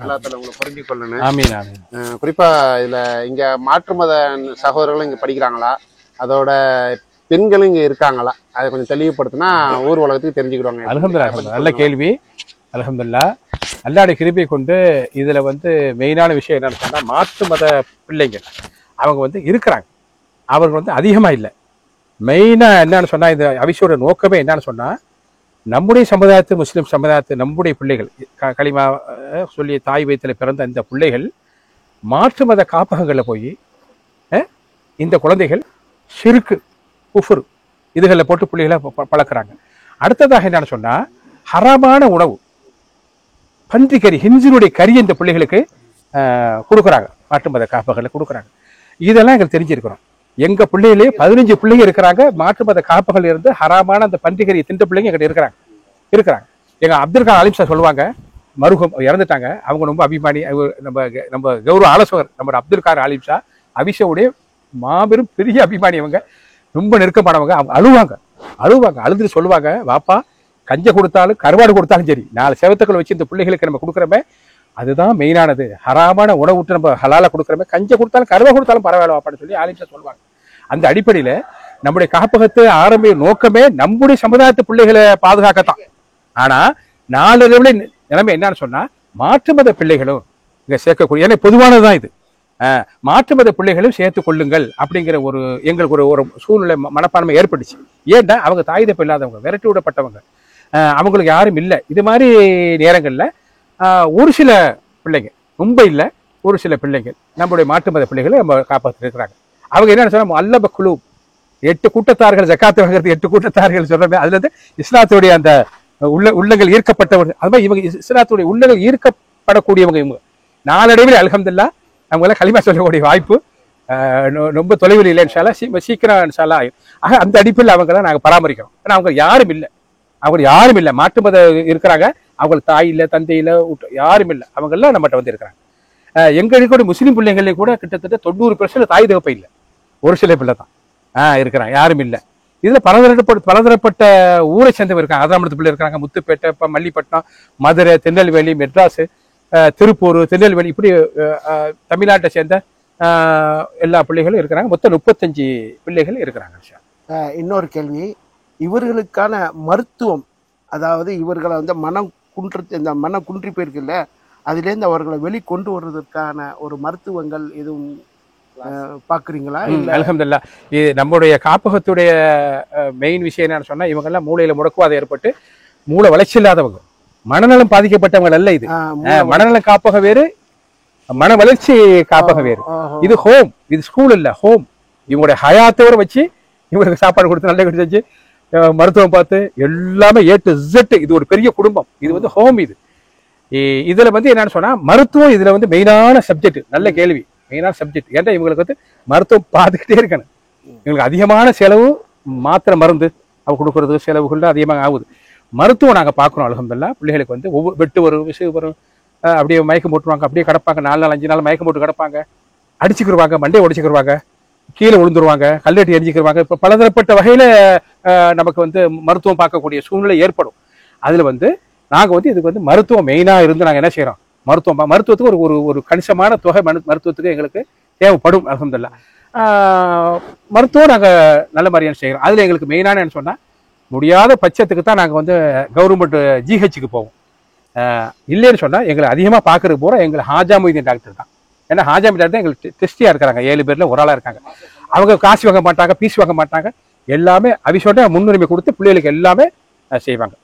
எல்லாத்துல உங்களை புரிஞ்சு கொள்ளணும். ஆமீன், ஆமீன். குறிப்பா இதுல இங்க மாற்று மத சகோதரர்களும் இங்க படிக்கிறாங்களா, அதோட பெண்களும் இங்க இருக்காங்களா, அதை கொஞ்சம் தெளிவுபடுத்தினா ஊர் உலகத்துக்கு தெரிஞ்சுக்கிடுவாங்க. அல்ஹம்துலில்லாஹ், நல்ல கேள்வி. அல்ஹம்துலில்லாஹ், அல்லாஹ்வுடைய கிருபையை கொண்டு இதுல வந்து மெயினான விஷயம் என்னன்னு சொன்னா, மாற்று மத பிள்ளைங்க அவங்க வந்து இருக்கிறாங்க. அவங்க வந்து அதிகமா இல்லை. மெயினா என்னன்னு சொன்னா, இந்த அவிஷோட நோக்கமே என்னன்னு சொன்னா, நம்முடைய சமுதாயத்து, முஸ்லிம் சமுதாயத்து, நம்முடைய பிள்ளைகள் களிமா சொல்லி தாய் வயிற்றில் பிறந்த இந்த பிள்ளைகள் மாற்று மத காப்பகங்களில் போய் இந்த குழந்தைகள் ஷிர்கு, குஃப்ர் இதுகளில் போட்டு பிள்ளைகளை பழக்கிறாங்க. அடுத்ததாக என்னன்னு சொன்னா, ஹராமான உணவு, பன்றிக்கறி, ஹின்சினுடைய கறி இந்த பிள்ளைகளுக்கு கொடுக்குறாங்க, மாற்று மத காப்பகங்களில் கொடுக்குறாங்க. இதெல்லாம் எங்களுக்கு தெரிஞ்சிருக்கிறோம். எங்க பிள்ளைகளே 15 பிள்ளைங்க இருக்கிறாங்க மாற்று மத காப்பகங்கள் இருந்து ஹராமான அந்த பன்றிக்கறி தின்ற பிள்ளைங்க எங்கிட்ட இருக்கிறாங்க. எங்க அப்துல் கான் அலிம் சார் சொல்லுவாங்க, மருகம் இறந்துட்டாங்க, அவங்க ரொம்ப அபிமானி, நம்ம கௌரவ ஆலோசகர் நம்ம அப்துல் கான் அலிம் சார் அபிஷாவுடைய மாபெரும் பெரிய அபிமானி. அவங்க ரொம்ப நெருக்கமானவங்க. அவங்க அழுதுட்டு சொல்லுவாங்க, வாப்பா கஞ்ச கொடுத்தாலும் கருவாடு கொடுத்தாலும் சரி, 4 செவத்துக்கள் வச்சு இந்த பிள்ளைகளுக்கு நம்ம கொடுக்குறோமே அதுதான் மெயினானது. ஹராமான உணவுட்டு நம்ம ஹலால கொடுக்குறோமே, கஞ்ச கொடுத்தாலும் கருவா கொடுத்தாலும் பரவாயில்ல வாப்பான்னு சொல்லி ஆலிம் சார் சொல்லுவாங்க. அந்த அடிப்படையில நம்முடைய காப்பகத்தை ஆரம்பிய நோக்கமே நம்முடைய சமுதாயத்து பிள்ளைகளை பாதுகாக்கத்தான். ஆனா நாளடைவில் நிலைமை என்னன்னு சொன்னா மாற்று மத பிள்ளைகளும் இங்க சேர்க்கக்கூடிய, ஏன்னா பொதுவானதுதான் இது. மாற்று மத பிள்ளைகளும் சேர்த்து கொள்ளுங்கள் அப்படிங்கிற எங்களுக்கு ஒரு சூழ்நிலை மனப்பான்மை ஏற்பட்டுச்சு. ஏன்டா அவங்க தாய் தப்பு இல்லாதவங்க, விரட்டி விடப்பட்டவங்க, அவங்களுக்கு யாரும் இல்லை. இது மாதிரி நேரங்கள்ல ஒரு சில பிள்ளைங்க, ரொம்ப இல்லை, ஒரு சில பிள்ளைகள் நம்மளுடைய மாற்று மத பிள்ளைகளை நம்ம காப்பாற்றி இருக்கிறாங்க. அவங்க என்ன சொன்னா அல்லப குழு 8 கூட்டத்தார்கள், ஜக்காத்து வாங்குறது 8 கூட்டத்தார்கள் சொல்றமே, அதுல இருந்து இஸ்லாத்துடைய அந்த உள்ளங்கள் ஈர்க்கப்பட்டவர்கள், அது மாதிரி இவங்க இஸ்லாத்துடைய உள்ளங்கள் ஈர்க்கப்படக்கூடியவங்க. இவங்க நாளடைவில் அல்ஹம்துலில்லாஹ் அவங்களாம் களிமா சொல்லக்கூடிய வாய்ப்பு ரொம்ப தொலைவில் இல்லை. இன்ஷா அல்லாஹ் சீக்கிரம் இன்ஷா அல்லாஹ் ஆகும். ஆக அந்த அடிப்பில் அவங்களாம் நாங்கள் பராமரிக்கிறோம். ஏன்னா அவங்க யாரும் இல்லை, மாற்று மத இருக்கிறாங்க, அவங்களுக்கு தாய் இல்லை, தந்தை இல்லை, யாரும் இல்லை, அவங்கெல்லாம் நம்மகிட்ட வந்து இருக்கிறாங்க. எங்களுக்கு முஸ்லீம் பிள்ளைங்களே கூட கிட்டத்தட்ட 90% தாய் தகப்பை இல்லை, ஒரு சில பிள்ளை தான் இருக்கிறாங்க, யாரும் இல்லை. இதுல பலதரப்பட்ட ஊரை சேர்ந்தவங்க இருக்காங்க. அதிராமத்து பிள்ளை இருக்காங்க, முத்துப்பேட்டை, மல்லிப்பட்டினம், மதுரை, திருநெல்வேலி, மெட்ராஸ், திருப்பூர், திருநெல்வேலி, இப்படி தமிழ்நாட்டை சேர்ந்த எல்லா பிள்ளைகளும் இருக்கிறாங்க. மொத்தம் 35 பிள்ளைகள் இருக்கிறாங்க. இன்னொரு கேள்வி, இவர்களுக்கான மருத்துவம், அதாவது இவர்களை வந்து இந்த மனம் குன்றி போயிருக்குல்ல, அதுலேருந்து அவர்களை வெளிக்கொண்டு வர்றதற்கான ஒரு மருத்துவங்கள் எதுவும் பாக்குறீங்களா? அல்ஹம்துலில்லாஹ். இது நம்முடைய காப்பகத்துடைய மெயின் விஷயம் என்னன்னு சொன்னா, இவங்கெல்லாம் மூளையில முடக்குவாதம் ஏற்பட்டு மூளை வளர்ச்சி இல்லாதவங்க, மனநலம் பாதிக்கப்பட்டவங்க அல்ல. இது மனநலம் காப்பகம் வேறு, மன வளர்ச்சி காப்பகம் வேறு. இது ஹோம், இது ஸ்கூல் இல்ல, ஹோம். இவங்களுடைய ஹயாத்தோட வச்சு இவங்களுக்கு சாப்பாடு கொடுத்து நல்ல கட்டி வச்சு மருத்துவம் பார்த்து எல்லாமே A to Z. இது ஒரு பெரிய குடும்பம். இது வந்து ஹோம். இதுல வந்து என்னன்னு சொன்னா மருத்துவம் இதுல வந்து மெயினான சப்ஜெக்ட். நல்ல கேள்வி, மெயினான சப்ஜெக்ட். ஏன்னா இவங்களுக்கு வந்து மருத்துவம் பார்த்துக்கிட்டே இருக்கணும். இவங்களுக்கு அதிகமான செலவு, மாத்திரை மருந்து அவ கொடுக்கறது செலவுகள் அதிகமாக ஆகுது. மருத்துவம் நாங்கள் பார்க்குறோம். அல்ஹம்துலில்லாஹ் பிள்ளைகளுக்கு வந்து ஒவ்வொரு வெட்டு வரும், விசு வரும், அப்படியே மயக்கம் போட்டுருவாங்க, அப்படியே கிடப்பாங்க, 4 நாள் 5 நாள் மயக்கம் போட்டு கிடப்பாங்க, அடிச்சுக்கிடுவாங்க, மண்டையை உடைச்சிக்கிடுவாங்க, கீழே விழுந்துருவாங்க, கல்லெட்டி எரிஞ்சிக்கிடுவாங்க. இப்போ பலதரப்பட்ட வகையில நமக்கு வந்து மருத்துவம் பார்க்கக்கூடிய சூழ்நிலை ஏற்படும். அதுல வந்து நாங்கள் வந்து இதுக்கு வந்து மருத்துவம் மெயினாக இருந்து நாங்கள் என்ன செய்யறோம், மருத்துவத்துக்கு ஒரு ஒரு கணிசமான தொகை மருத்துவத்துக்கு எங்களுக்கு தேவைப்படும். அல்ஹம்துலில்லாஹ் மருத்துவம் நாங்கள் நல்ல மாதிரியான செய்கிறோம். அதில் எங்களுக்கு மெயினான என்ன சொன்னால், முடியாத பட்சத்துக்கு தான் நாங்கள் வந்து கவர்மெண்ட் ஜிஹெச்சுக்கு போவோம். இல்லைன்னு சொன்னால் எங்களை அதிகமாக பார்க்கறது போகிற எங்களை ஹாஜா மொய்தீன் டாக்டர் தான். ஏன்னா ஹாஜா மொய்தீன் டாக்டர் எங்களுக்கு டெஸ்டியாக இருக்கிறாங்க. 7 பேர்ல ஒரு ஆளாக இருக்காங்க. அவங்க காசு வாங்க மாட்டாங்க, பீஸ் வாங்க மாட்டாங்க, எல்லாமே அவிசோட முன்னுரிமை கொடுத்து பிள்ளைகளுக்கு எல்லாமே செய்வாங்க.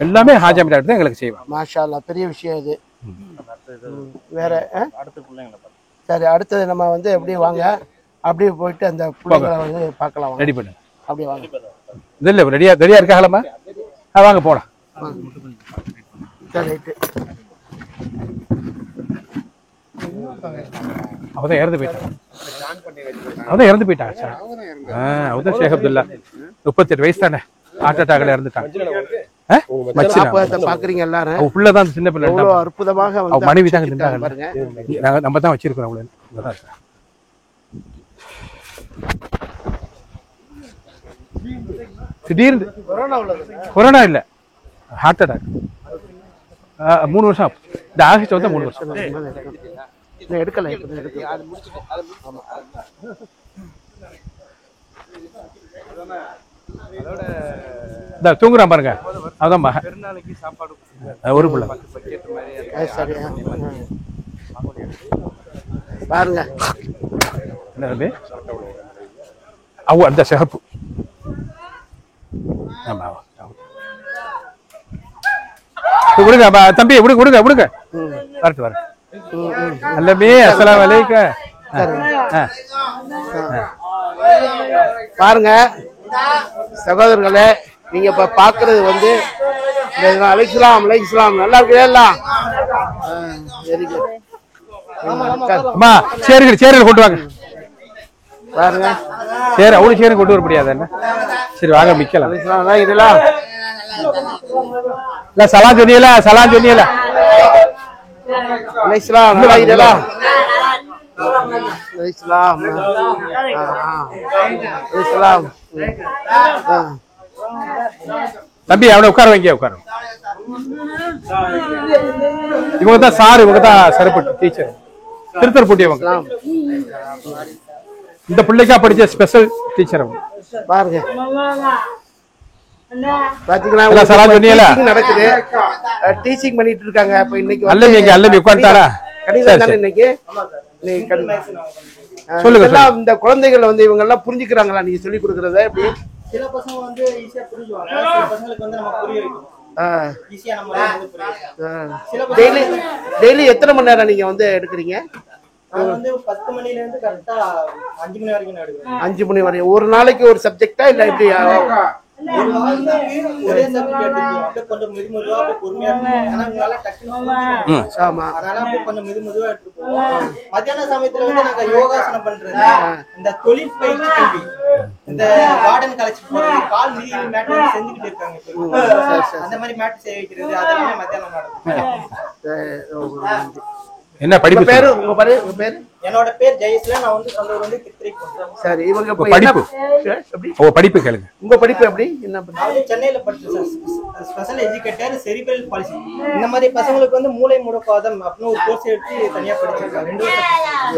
எல்லாமே ஹாஜா மொய்தீன் டாக்டர் தான் எங்களுக்கு செய்வாங்க. மாஷா அல்லாஹ், பெரிய விஷயம் இது. வேற சரி, அடுத்தது நம்ம வந்து எப்படி வாங்க, அப்படியே போயிட்டு அந்த பிள்ளைங்களை வந்து பார்க்கலாம். ரெடி பண்ணு, அப்படியே வாங்க. இல்லை ரெடியா இருக்காங்களா? வாங்க போலாம். அவதான் இறந்து போயிட்டாங்க சார். அவதான் ஷேக் அப்துல்லா 38 வயசு தானே, ஹார்ட் அட்டாக்ல இறந்துட்டாங்க. பாக்குறீங்க எல்லாரும், புள்ளதான் சின்ன பிள்ளை, அற்புதமாக மனைவி தாங்க திண்டாங்க. நம்ம தான் வச்சிருக்கிறோம். திடீர்னு கொரோனா இல்ல, ஹார்ட் அட்டாக். 3 வருஷம், இந்த ஆகஸ்ட் வந்து 3 வருஷம். எடுக்கல. தூங்குறான் பாருங்க, அதான் ஒரு பிள்ளை பாருங்க. அந்த சிகப்பு விடுங்க தம்பி, விடுங்க வரட்டு வர அல்லமே. அஸ்ஸலாமு அலைக்கும். பாருங்க சகோதரர்களே, நீங்க இப்ப பாக்குறது வந்து அலைஹிஸ்ஸலாம் நல்லா இருக்கு எல்லாம். அம்மா சேர்கள் கொண்டு வாங்க. பாருங்க சரி, அவ்வளவு சேரும் கொண்டு வர முடியாது என்ன? சரி வாங்க மிக்கலாம். இதெல்லாம் இல்ல சலாம் சொன்னியல அலைஹிஸ்ஸலாம் இதெல்லாம் அலைஹிஸ்ஸலாம். தம்பி அவனை உட்கார வைங்க, உட்கார. இவங்க தான் சார், இவங்க தான் சரப்பட்டு டீச்சர், திருத்தர் போட்டியவங்க. இந்த பிள்ளைக்கா படிச்ச ஸ்பெஷல் டீச்சர் அவங்க. பாருங்க பாத்தீங்களா எல்லாம் சலாம் சொன்னீங்களா? teaching நடக்குது, டீச்சிங் பண்ணிட்டு இருக்காங்க. அப்ப இன்னைக்கு அல்லவி உட்காந்துட்டாரா? கணிதம் தானே இன்னைக்கு? சொல்லுங்க. எல்லாம் இந்த குழந்தைகள் வந்து இவங்க எல்லாம் புரிஞ்சுக்கிறாங்களா நீங்க சொல்லி கொடுக்கறத? எப்படி சில பசங்க வந்து ஈஸியா புரிஞ்சுவாங்க, சில பசங்களுக்கு வந்து நம்ம புரிய வைக்கணும். ஈஸியா நம்ம வந்து புரிய டெய்லி எத்தனை மணி நேரம் நீங்க வந்து எடுக்கிறீங்க? நான் வந்து 10 மணில இருந்து கரெக்டா 5 மணி வரைக்கும் நான் எடுக்கிறேன். 5 மணி வரை ஒரு நாளைக்கு ஒரு சப்ஜெக்டா இல்ல எப்படி? ஒரு வாரத்துக்கு ஒரே சப்ஜெக்ட் எடுத்துக்கலாம். அப்படியே கொஞ்சம் மெதுமெதுவா அப்படியே பொறுமையா எடுத்துக்கலாம். ஏன்னா உங்களால டக்குனு ஆமா, அதனால அப்படியே கொஞ்சம் மெதுமெதுவா எடுத்துப்போம். மத்தியான சமயத்துல வந்து நாங்க யோகாசனம் பண்றது, இந்த தொழில் பயிற்சி கல்வி, இந்த கார்டன் கலெக்ஷன் போறது, கால் நீர் மேட் செஞ்சுக்கிட்டு இருக்காங்க இப்ப. அந்த மாதிரி மேட் செய்ய வைக்கிறது அதெல்லாமே மத்தியானம் நடக்கும். என்ன படிப்பு? பேரு உங்க பேரு? என்னோட பேர் ஜெயஸ்ல. நான் வந்து சொந்த ஊர் வந்து கித்திரைக்குப்பம். சரி, இவங்க படிப்பு படிப்பு கேளுங்க. உங்க படிப்பு எப்படி? என்ன நான் வந்து சென்னையில படிச்சேன், ஸ்பெஷல் எஜுகேட்டர் செரிபிரல் பாலிசி. இந்த மாதிரி பசங்களுக்கு வந்து மூளை முடக்குவாதம் அப்படின்னு ஒரு கோர்ஸ் எடுத்து தனியா படிச்சிருக்கேன். 2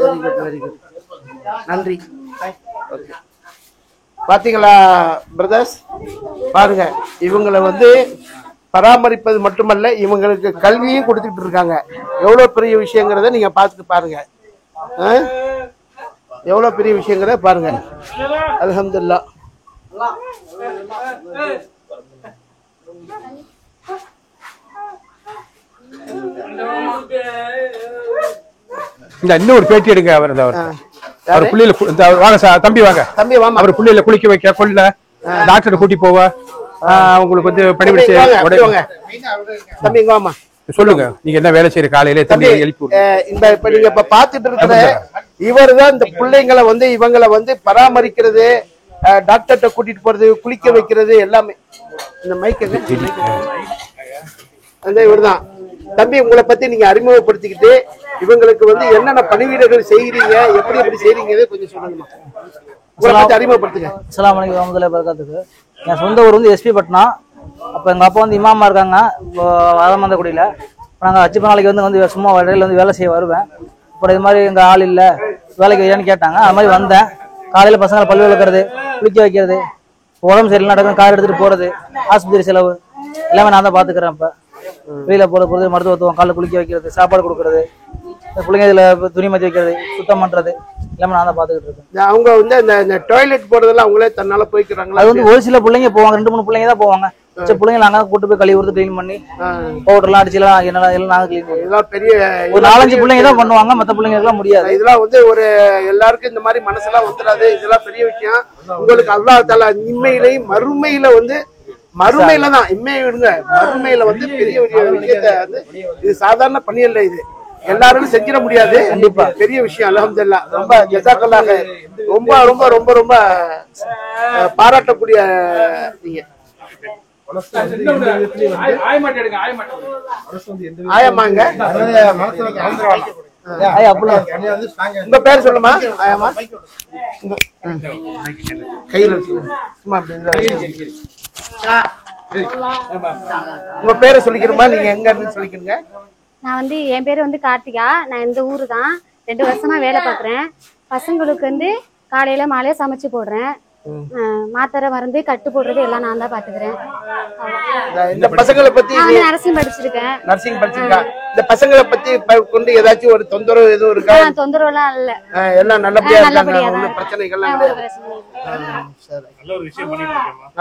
வருஷம். Very good. நன்றி. பாத்தீங்களா பிரதர்ஸ், பாருங்க இவங்களை வந்து பராமரிப்பது மட்டுமல்ல, இவங்களுக்கு கல்வியும் கொடுத்துட்டு இருக்காங்க. எவ்வளவு பெரிய விஷயங்கிறத நீங்க பார்த்துட்டு பாருங்க. எவ்வளவு பெரிய விஷயங்கிறத பாருங்க. அல்ஹம்துலில்லாஹ். இந்த இன்னொரு பேட்டி எடுங்க. அவர் புள்ளையில வாங்க தம்பி, வாங்க தம்பி வாமா. அவர் புள்ளையில குளிக்க வைக்க கொள்ள டாக்டர் கூட்டி போவ, அவங்களுக்கு வந்து படிப்பிச்சு தம்பி வாமா. சொல்லுங்க, நீங்க என்ன வேலை செய்யற? காலையில தம்பி எழுப்பி இந்த இப்ப நீங்க இப்ப பாத்துட்டு இருக்கிற இவர் தான் இந்த பிள்ளைங்களை வந்து இவங்களை வந்து பராமரிக்கிறது, டாக்டர்கிட்ட கூட்டிட்டு போறது, குளிக்க வைக்கிறது எல்லாமே. இந்த மைக்கு அந்த இவர் தான். தம்பி, உங்களை பத்தி நீங்க அறிமுகப்படுத்திக்கிட்டு இவங்களுக்கு வந்து என்னென்ன பணிவீடுகள் செய்யறீங்க, எப்படி எப்படி செய்யறீங்க கொஞ்சம் சொல்லுங்கம்மா. உங்களை பத்தி அறிமுகப்படுத்துங்க. அஸ்ஸலாமு அலைக்கும் வரஹ்மத்துல்லாஹி வபரகாத்துஹு. என் சொந்த ஊர் வந்து எஸ்பி பட்னா. அப்போ எங்கள் அப்பா வந்து இமாமா இருக்காங்க இப்போ ஆதமந்தக்குடியில். நாங்கள் அச்சுப்ப நாளைக்கு வந்து சும்மா இடையில வந்து வேலை செய்ய வருவேன். அப்புறம் இது மாதிரி எங்கள் ஆள் இல்லை, வேலைக்கு வையான்னு கேட்டாங்க. அது மாதிரி வந்தேன். காலையில் பசங்களை பல்லு விளக்குறது, குளிக்க வைக்கிறது, உடம்பு சரியில்லை நடக்கும், கார் எடுத்துகிட்டு போகிறது, ஆஸ்பத்திரி செலவு எல்லாமே நான் தான் பார்த்துக்கிறேன். இப்போ வெளியில் போகிறது, மருத்துவத்துவம், காலையில் குளிக்க வைக்கிறது, சாப்பாடு கொடுக்குறது, பிள்ளைங்க இதில் துணி மத்தி வைக்கிறது, சுத்தம் பண்ணுறது எல்லாமே நான் தான் பார்த்துக்கிட்டு இருக்கேன். அவங்க வந்து இந்த டாய்லெட் போறதெல்லாம் அவங்களே தன்னால போய்க்கிறாங்களா? அது வந்து ஒரு சில பிள்ளைங்க போவாங்க, 2-3 பிள்ளைங்க தான் போவாங்க. பிள்ளைங்க நாங்க கூட்டு போய் கழுவி கொடுத்து கிளீன் பண்ணி பவுடர்லாம் அடிச்சுலாம் என்னெல்லாம் எல்லாம் நாங்க கிளீன் பண்ணுவோம். இதெல்லாம் பெரிய ஒரு 4-5 பிள்ளைங்க தான் பண்ணுவாங்க, மற்ற பிள்ளைங்களுக்குலாம் முடியாது. இதெல்லாம் வந்து ஒரு எல்லாருக்கும் இந்த மாதிரி மனசெல்லாம் வந்துடாது. இதெல்லாம் பெரிய விஷயம். உங்களுக்கு அல்லாஹ் தஆலா இம்மையிலையும் மறுமையில வந்து மறுமையில தான் இம்மையை விடுங்க, மறுமையில வந்து பெரிய விஷயத்த வந்து இது சாதாரண பணி இல்லை, இது எல்லாரும் செஞ்சிட முடியாது. கண்டிப்பா பெரிய விஷயம். அல்ஹம்துலில்லாஹ். ரொம்ப ஜஸாக்கல்லாஹ். ரொம்ப ரொம்ப ரொம்ப ரொம்ப பாராட்டக்கூடிய நீங்க. ஆயமாங்க உங்க பேர் சொல்லுமா? ஆயமா கையில சும்மா உங்க பேரை சொல்லிக்கிறோமா? நீங்க எங்க இருந்து சொல்லிக்கிறீங்க? நான் வந்து என் பேர் வந்து கார்த்திகா. நான் இந்த ஊரு தான். 2 வருஷமா வேலை பார்க்குறேன். பசங்களுக்கு வந்து காலையில மாலையில சமைச்சு போடுறேன். மாத்திரை மருந்து கட்டு போடுறது எல்லாம் நான் தான் பாத்துக்கிறேன். இந்த பசங்களை பத்தி நர்சிங் படிச்சிருக்கேன். நர்சிங் படிச்சிருக்கா? இந்த பசங்களை பத்தி கொண்டு ஏதாச்சும் ஒரு தொந்தரவு எதுவும் இருக்கா? தொந்தரவு எல்லாம் இல்ல, எல்லாம் நல்லபடியா இருக்காங்க. ஒன்னும் பிரச்சனைகள்லாம் கிடையாது.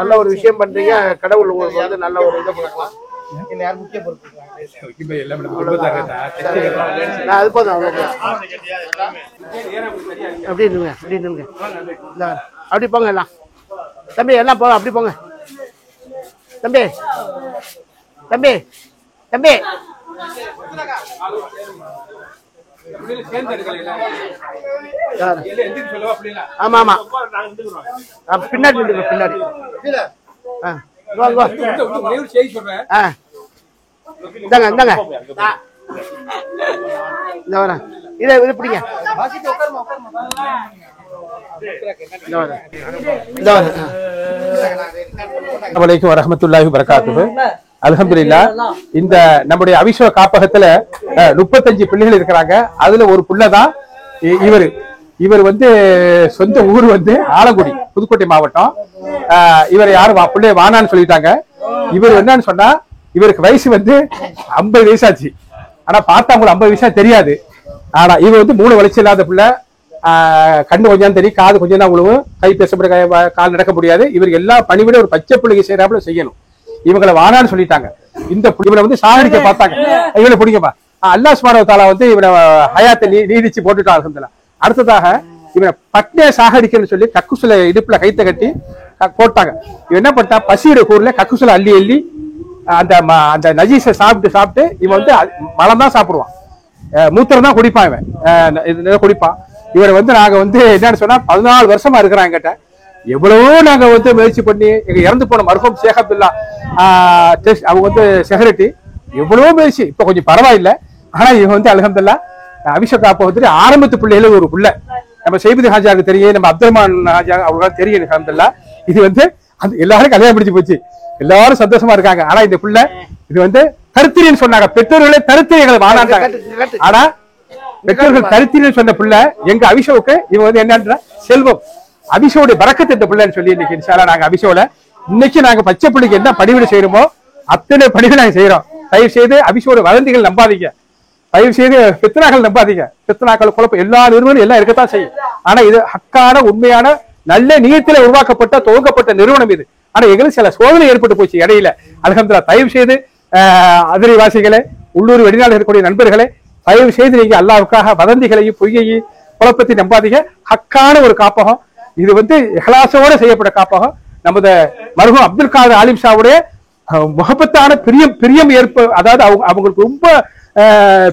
நல்ல ஒரு விஷயம் பண்றீங்க. கடவுள் உங்களுக்கு வந்து நல்ல ஒரு இதை கொடுக்கலாம். யார் முக்கிய பொறுப்பு? அது போதும். அப்படி இருங்க, அப்படி இருங்க. அப்படி போங்க எல்லாம். தம்பி எல்லாம் போங்க, அப்படி போங்க. தம்பி தம்பி தம்பி ஆமா ஆமா பின்னாடி பின்னாடி இந்தாங்க இந்தாங்க இந்த வரேன். இதை இது பிடிங்க. அலைக்கும் வரஹ்மத்துல்லாஹி வபரகாத்துஹு. அல்ஹம்துலில்லாஹ். இந்த நம்முடைய அவிஸ்வ காப்பகத்துல 35 பிள்ளைகள் இருக்கிறாங்க. அதுல ஒரு புள்ளதான் இவரு. இவர் வந்து சொந்த ஊர் வந்து ஆலங்குடி, புதுக்கோட்டை மாவட்டம். இவர் யாரும் பிள்ளைய வானான்னு சொல்லிட்டாங்க. இவர் என்னன்னு சொன்னா இவருக்கு வயசு வந்து 50 வயசாச்சு. ஆனா பார்த்தா உங்களுக்கு 50 வயசா தெரியாது. ஆனா இவர் வந்து 3 வளர்ச்சி இல்லாத பிள்ளை. கண்ணு கொஞ்சம் தெரியும், காது கொஞ்சம் தான் உழுவும், கை பேச கால் நடக்க முடியாது. இவர் எல்லா பணிவிட ஒரு பச்சை பிள்ளைக்கு செய்யறாப்புல செய்யணும். இவங்களை வானான்னு சொல்லிட்டாங்க. இவனை வந்து சாகடிக்க பார்த்தாங்க. இவனை பிடிங்கப்பா. அல்லாஹ் சுப்ஹானஹு வ தஆலா வந்து இவனை ஹயாத்தை நீடிச்சு போட்டுட்டான். அல்ஹம்துலில்லாஹ். அடுத்ததாக இவனை பட்னியை சாகடிக்கணும்னு சொல்லி கக்குசுல இடுப்புல கைத்த கட்டி போட்டாங்க. இவன் என்ன பண்ணா பசியோட கூர்ல கக்குசுல அள்ளி அள்ளி அந்த நஜீஸை சாப்பிட்டு இவன் வந்து மலம் தான் சாப்பிடுவான், மூத்திரம் தான் குடிப்பான். இவன் குடிப்பான். இவரை வந்து நாங்க வந்து என்னன்னு சொன்னா 14 வருஷமா இருக்கிறான் என்கிட்ட. எவ்வளவோ நாங்க வந்து முயற்சி பண்ணி எங்க இறந்து போன மர்ஹூம் ஷேக் அப்துல்லா அவங்க வந்து செக்ரட்டரி, எவ்வளவோ முயற்சி. இப்ப கொஞ்சம் பரவாயில்லை. ஆனா இவன் வந்து அல்ஹம்துலில்லாஹ் அபிஷேக் அப்ப வந்து ஆரம்பத்து பிள்ளைகள ஒரு பிள்ளை. நம்ம செய்பதி ஹாஜாவுக்கு தெரியும், நம்ம அப்துல் ரஹ்மான் ஹாஜா அவங்களுக்கு தெரியும். அல்ஹம்துலில்லாஹ் இது வந்து எல்லாரும் கல்யாணம் முடிச்சு போச்சு, எல்லாரும் சந்தோஷமா இருக்காங்க. ஆனா இந்த பிள்ளை இது வந்து தருத்திரின்னு சொன்னாங்க. பெற்றோர்களே தருத்திரிகளை வானாண்டாங்க. ஆனா பெற்றோர்கள் தருத்திரின்னு சொன்ன பிள்ளை எங்க அபிஷோவுக்கு இவன் வந்து என்னன்ற செல்வம், அபிஷோடைய பரக்கத்து இந்த பிள்ளைன்னு சொல்லி இன்னைக்கு இன்ஷால்லா நாங்க அபிஷோல இன்னைக்கு நாங்க பச்சை பிள்ளைக்கு என்ன பணிவிட செய்யறோமோ அத்தனை பணிவிட நாங்க செய்யறோம். தயவு செய்து அபிஷோட வதந்திகள் நம்பாதீங்க, தயவு செய்து பித்னாக்கள் நம்பாதீங்க. பித்னாக்கள் குழப்பம் எல்லா நிறுவனம் எல்லாம் இருக்கத்தான் செய்யும். ஆனா இது ஹக்கான உண்மையான நல்ல நீயத்தில உருவாக்கப்பட்ட துவங்கப்பட்ட நிறுவனம் இது. ஆனா எங்களுக்கு சில சோதனை ஏற்பட்டு போச்சு இடையில. அல்ஹம்துலில்லாஹ். தயவு செய்து அதிரி வாசிகளே, உள்ளூர் வெளிநாடு இருக்கக்கூடிய நண்பர்களே, தயவு செய்து நீங்க அல்லாஹ்வுக்காக வதந்திகளையும் பொய்யையும் குழப்பத்தை நம்பாதீங்க. ஹக்கான ஒரு காப்பகம் இது வந்து இஹ்லாஸோட செய்யப்பட்ட காப்பகம். நமது மர்ஹூம் அப்துல் காதர் ஆலிம் ஷாவுடைய முகப்பத்தான பிரியம் அதாவது அவங்களுக்கு ரொம்ப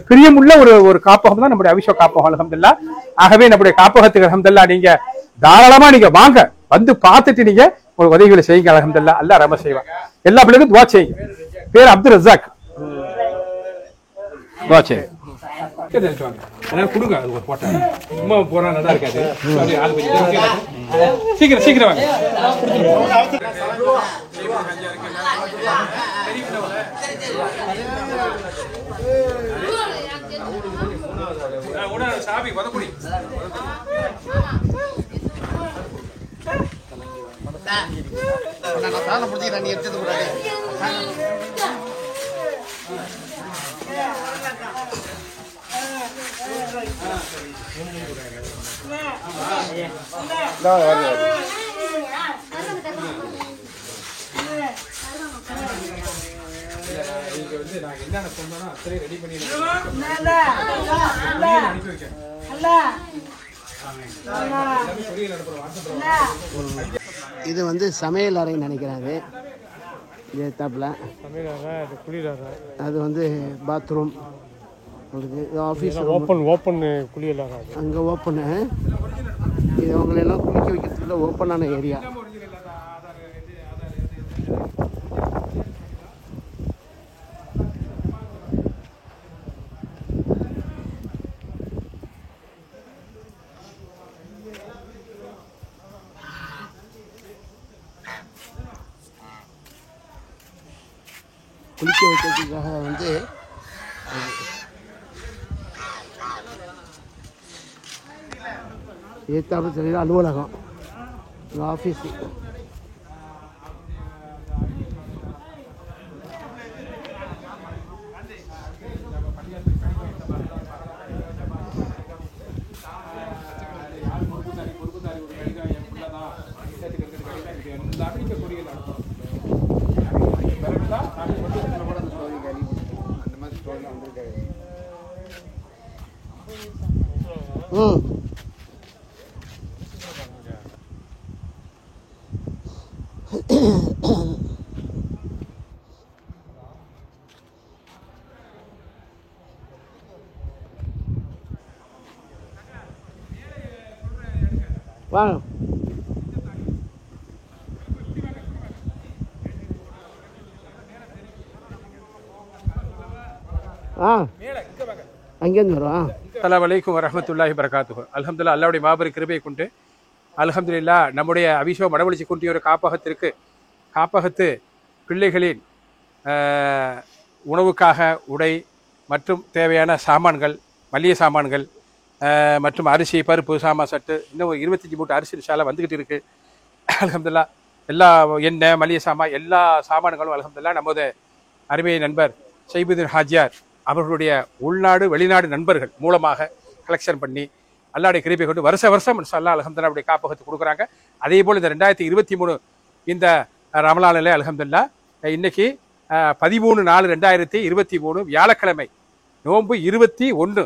பிரியமுள்ள ஒரு காப்பகம் தான் நம்முடைய அபிஷேக் காப்பகம். அல்ஹம்துலில்லாஹ். ஆகவே நம்முடைய காப்பகத்துக்கு அல்ஹம்துலில்லாஹ் நீங்க தாராளமா நீங்க வாங்க, வந்து பார்த்துட்டு நீங்க ஒரு உதவிகளை செய்யுங்க. அல்ஹம்துலில்லாஹ். அல்லாஹ் ரஹ்மத் செய்வான். எல்லா பிள்ளைக்கும் துவா செய்யுங்க. பேர் அப்துல் ரஸாக். துவா செய்யுங்க. கொடுங்க அது ஒரு போட்டோ. சும்மா போனா நல்லா இருக்காது. சீக்கிரம் சீக்கிரம் வாங்க. சாபி வதக்குடி நீ எடுத்தது கூடாது. நாங்க என்னென்ன சொன்னோம் அத்தனை ரெடி பண்ணி இது வந்து சமையல் அறை நினைக்கிறாரு. அது வந்து பாத்ரூம், ஆஃபீஸ், ஓப்பன் குளியல் அங்கே ஓப்பனு. இது அவங்களெல்லாம் குளிக்க வைக்கிறதுக்குள்ள ஓப்பனான ஏரியா. குளிக்க வைக்கிறதுக்காக வந்து ஏத்தாப்புல தெரியல அலுவலகம், ஆஃபீஸு. வாங்க. அங்கேருந்து வரும். அஸ்ஸலாமு அலைக்கும் வரஹ்மத்துல்லாஹி வபரகாத்துஹு. அல்ஹம்துலில்லாஹ். அல்லாஹ்வுடைய மாபெரும் கிருபையை கொண்டு அல்ஹம்துலில்லாஹ் நம்முடைய அபிஷோ மடவழிச்சி குண்டிய ஒரு காப்பகத்து பிள்ளைகளின் உணவுக்காக உடை மற்றும் தேவையான சாமான்கள், மளிகை சாமான்கள் மற்றும் அரிசி பருப்பு சாமா சட்டு இன்னும் 25 மூட்டை அரிசி இன்ஷால்லா வந்துகிட்டு இருக்கு. அல்ஹம்துலில்லாஹ் எல்லா எண்ணெய் மளிகை சாமான் எல்லா சாமான்களும் அல்ஹம்துலில்லாஹ் நமது அருமை நண்பர் ஷைபுதீன் ஹாஜியார் அவர்களுடைய உள்நாடு வெளிநாடு நண்பர்கள் மூலமாக கலெக்ஷன் பண்ணி அல்லாஹ்வுடைய கிருபை கொண்டு வருஷம் இன்ஷால்லா அல்ஹம்துலில்லாஹ் அப்படியே காப்பகத்துக்கு கொடுக்குறாங்க. அதே போல் இந்த 2023 இந்த ரமலானில் அல்ஹம்துலில்லாஹ் இன்னைக்கு 13/4/2023 வியாழக்கிழமை நோன்பு 21.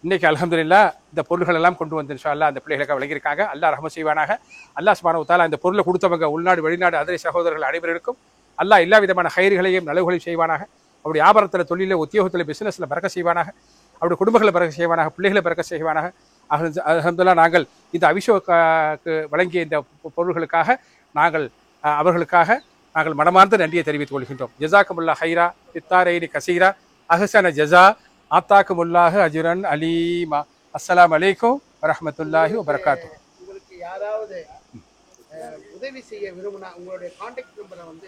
இன்னைக்கு அல்ஹம்துலில்லாஹ் இந்த பொருள்கள் எல்லாம் கொண்டு வந்து இன்ஷால்லா அந்த பிள்ளைகளுக்கு வழங்கியிருக்காங்க. அல்லாஹ் ரஹ்மத் செய்வானாக. அல்லாஹ் சுப்ஹானஹு வ தஆலா இந்த பொருளை கொடுத்தவங்க உள்நாடு வெளிநாடு அதிரை சகோதரர்கள் அனைவருக்கும் அல்லாஹ் எல்லா விதமான ஹைர்களையும் நலவுகளையும் செய்வானாக. அவருடைய வியாபாரத்தில் தொழில உத்தியோகத்தில் பிசினஸில் பறக்க செய்வானாக. அவருடைய குடும்பங்களை பறக்க செய்வானாக. பிள்ளைகளை பறக்க செய்வானாக. அல்ஹம்துலில்லாஹ் நாங்கள் இந்த அபிஷேக்கு வழங்கிய இந்த பொருள்களுக்காக அவர்களுக்காக நாங்கள் மனமார்ந்த நன்றியை தெரிவித்துக் கொள்கின்றோம். ஜஸாக்குமுல்லாஹ் ஹைரா இத்தாரைனி கசீரா அஹ்ஸன ஜஸா ஆத்தாக்குமுல்லாஹ் அஜ்ரன் அலீமா. அஸ்ஸலாமு அலைக்கும் வரஹ்மத்துல்லாஹி வபரகாத்துஹு. உங்களுக்கு யாராவது உதவி செய்ய விரும்பினா உங்களுடைய கான்டாக்ட் நம்பரை வந்து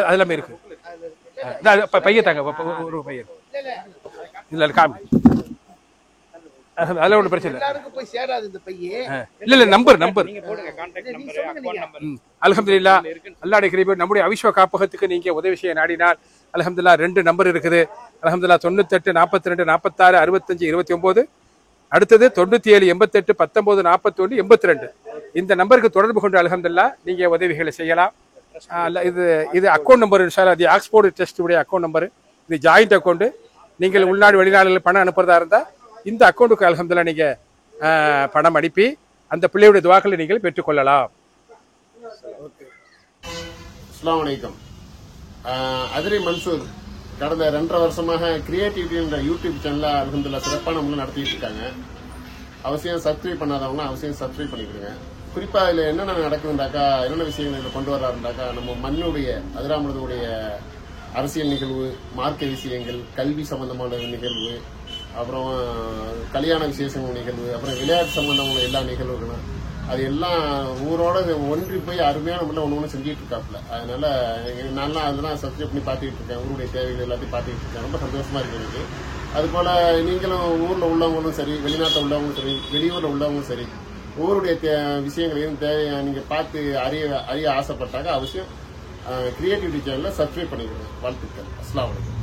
அதெல்லாம் இருக்கு. பையன் தாங்க ஒரு பையன் இல்ல காமி அதெல்லாம் ஒன்றும் பிரச்சனை இல்லை. எல்லாருக்கும் போய் சேராது இந்த பையன். இல்ல நம்பர் அல்ஹம்துலில்லாஹ் அல்லாஹ்வுடைய கிருபை நம்முடைய அவிஸ்வ காப்பகத்துக்கு நீங்க உதவி செய்ய நாடினால் அல்ஹம்துலில்லாஹ் 2 நம்பர் இருக்குது. அல்ஹம்துலில்லாஹ் 98 42 46 65 29. அடுத்தது 97 88 19 41 82. இந்த நம்பருக்கு தொடர்பு கொண்டு அல்ஹம்துலில்லாஹ் நீங்க உதவிகளை செய்யலாம். இது அக்கௌண்ட் நம்பர் இன்ஷால்லா. இது ஆக்ஸ்போர்ட் டெஸ்ட் உடைய அக்கௌண்ட் நம்பர். இது ஜாயிண்ட் அக்கௌண்ட். நீங்கள் உள்நாடு வெளிநாடுகளில் பணம் அனுப்புறதா இருந்தால் இந்த அக்கௌண்ட்டுக்கு அல்ஹம்துலில்லாஹ் நீங்க பணம் அனுப்பி அந்த பிள்ளையுடைய துவாக்களை நீங்கள் பெற்றுக்கொள்ளலாம். அஸ்ஸலாமு அலைக்கும். அதிரை மன்சூர் கடந்த 2.5 வருஷமாக கிரியேட்டிவிட்டி என்ற யூடியூப் சேனல்ல அல்ஹம்துலில்லாஹ் சிறப்பான முறையில் நடத்திட்டு இருக்காங்க. அவசியம் சப்ஸ்கிரைப் பண்ணாதவங்க அவசியம் சப்ஸ்கிரைப் பண்ணிக்கிடுங்க. குறிப்பா இதுல என்னென்ன நடக்குதுண்டாக்கா, என்னென்ன விஷயங்கள் இதுல கொண்டு வர்றாருண்டாக்கா, நம்ம மண்ணுடைய அதிராமனுடைய அரசியல் நிகழ்வு, மார்க்க விஷயங்கள், கல்வி சம்பந்தமான நிகழ்வு, அப்புறம் கல்யாண விசேஷங்கள் நிகழ்வு, அப்புறம் விளையாட்டு சம்பந்தமான எல்லா நிகழ்வுகளும் அது எல்லாம் ஊரோட ஒன்றி போய் அருமையான முறையில் ஒன்று செஞ்சுட்டு இருக்காப்புல. அதனால நல்லா அதெல்லாம் சப்ஸ்கிரைப் பண்ணி பார்த்துட்டு இருக்கேன். ஊருடைய தேவைகள் எல்லாத்தையும் பார்த்துட்டு இருக்கேன். ரொம்ப சந்தோஷமா இருக்கு எனக்கு. அதுபோல நீங்களும் ஊர்ல உள்ளவங்களும் சரி, வெளிநாட்டில் உள்ளவங்களும் சரி, வெளியூர்ல உள்ளவங்களும் சரி, ஊருடைய விஷயங்களையும் தேவையை நீங்க பார்த்து அறிய ஆசைப்பட்டாங்க அவசியம் கிரியேட்டிவிட்டி சேனலை சப்ஸ்கிரைப் பண்ணிக்கணும். வாழ்த்துக்கள். அஸ்ஸலாமு அலைக்கும்.